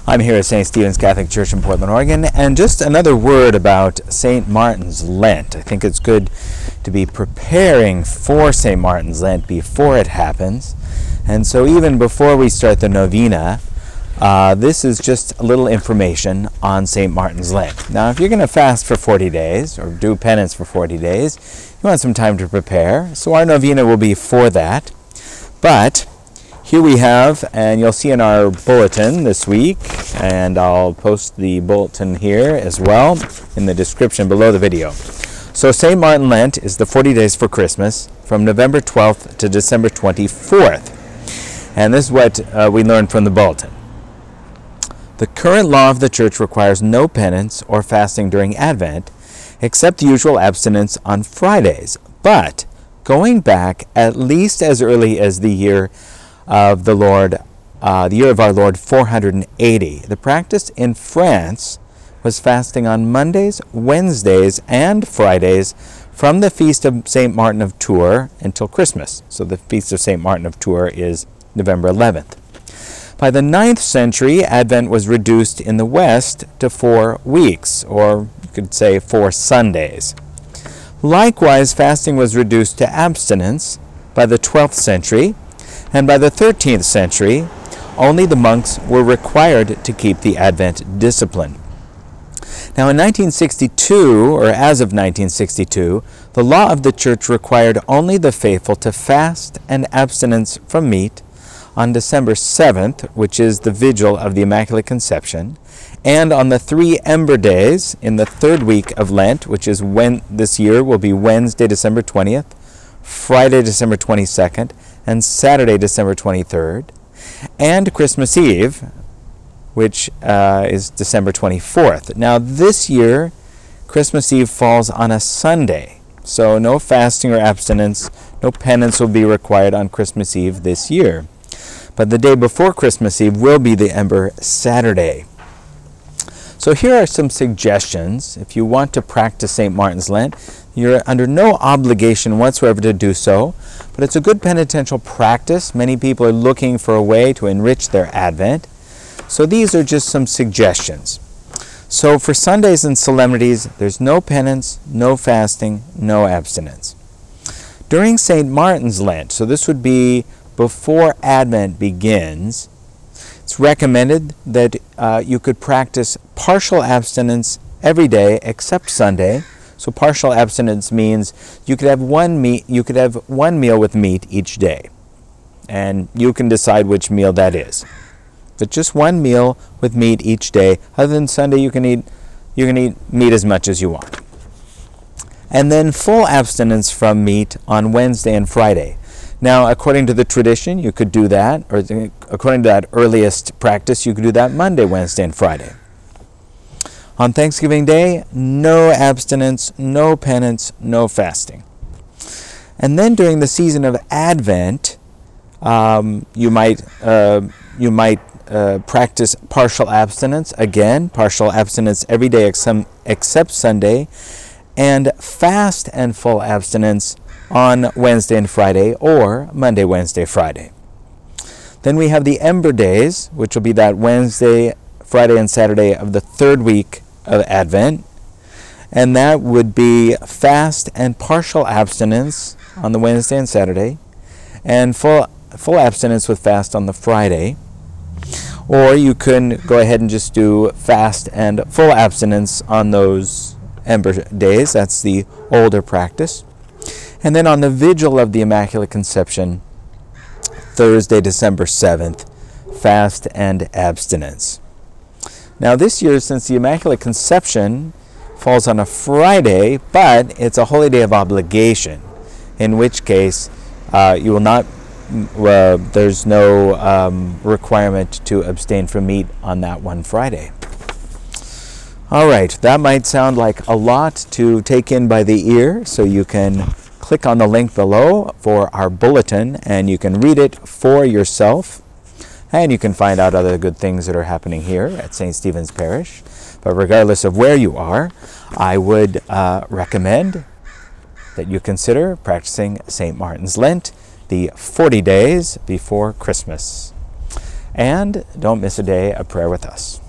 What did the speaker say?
I'm here at St. Stephen's Catholic Church in Portland, Oregon, and just another word about St. Martin's Lent. I think it's good to be preparing for St. Martin's Lent before it happens. And so even before we start the Novena, this is just a little information on St. Martin's Lent. Now, if you're going to fast for 40 days or do penance for 40 days, you want some time to prepare. So our Novena will be for that. But here we have, and you'll see in our bulletin this week, and I'll post the bulletin here as well in the description below the video. So St. Martin Lent is the 40 days for Christmas from November 12th to December 24th. And this is what we learned from the bulletin. The current law of the Church requires no penance or fasting during Advent, except the usual abstinence on Fridays. But going back at least as early as the year of the Lord, the year of our Lord 480. The practice in France was fasting on Mondays, Wednesdays, and Fridays from the feast of St. Martin of Tours until Christmas. So the feast of St. Martin of Tours is November 11th. By the 9th century, Advent was reduced in the West to 4 weeks, or you could say 4 Sundays. Likewise, fasting was reduced to abstinence by the 12th century, and by the 13th century, only the monks were required to keep the Advent discipline. Now in 1962, or as of 1962, the law of the Church required only the faithful to fast and abstinence from meat on December 7th, which is the vigil of the Immaculate Conception, and on the 3 Ember Days in the 3rd week of Lent, which is when this year will be Wednesday, December 20th, Friday, December 22nd, and Saturday, December 23rd, and Christmas Eve, which is December 24th. Now this year, Christmas Eve falls on a Sunday, so no fasting or abstinence, no penance will be required on Christmas Eve this year. But the day before Christmas Eve will be the Ember Saturday. So here are some suggestions. If you want to practice St. Martin's Lent, you're under no obligation whatsoever to do so, but it's a good penitential practice. Many people are looking for a way to enrich their Advent. So these are just some suggestions. So for Sundays and solemnities, there's no penance, no fasting, no abstinence. During St. Martin's Lent, so this would be before Advent begins, it's recommended that you could practice partial abstinence every day except Sunday. So partial abstinence means you could have one meal with meat each day, and you can decide which meal that is. But just one meal with meat each day. Other than Sunday, you can eat meat as much as you want. And then full abstinence from meat on Wednesday and Friday. Now, according to the tradition, you could do that, or according to that earliest practice, you could do that Monday, Wednesday, and Friday. On Thanksgiving Day, no abstinence, no penance, no fasting. And then during the season of Advent, you might practice partial abstinence. Again, partial abstinence every day except Sunday, and fast and full abstinence on Wednesday and Friday, or Monday, Wednesday, Friday. Then we have the Ember Days, which will be that Wednesday, Friday, and Saturday of the 3rd week of Advent, and that would be fast and partial abstinence on the Wednesday and Saturday, and full abstinence with fast on the Friday. Or you can go ahead and just do fast and full abstinence on those Ember Days. That's the older practice. And then on the vigil of the Immaculate Conception, Thursday, December 7th, fast and abstinence. Now this year, since the Immaculate Conception falls on a Friday, but it's a holy day of obligation, in which case you will not, there's no requirement to abstain from meat on that one Friday. All right, that might sound like a lot to take in by the ear, so you can click on the link below for our bulletin, and you can read it for yourself. And you can find out other good things that are happening here at St. Stephen's Parish. But regardless of where you are, I would recommend that you consider practicing St. Martin's Lent, the 40 days before Christmas. And don't miss a day of prayer with us.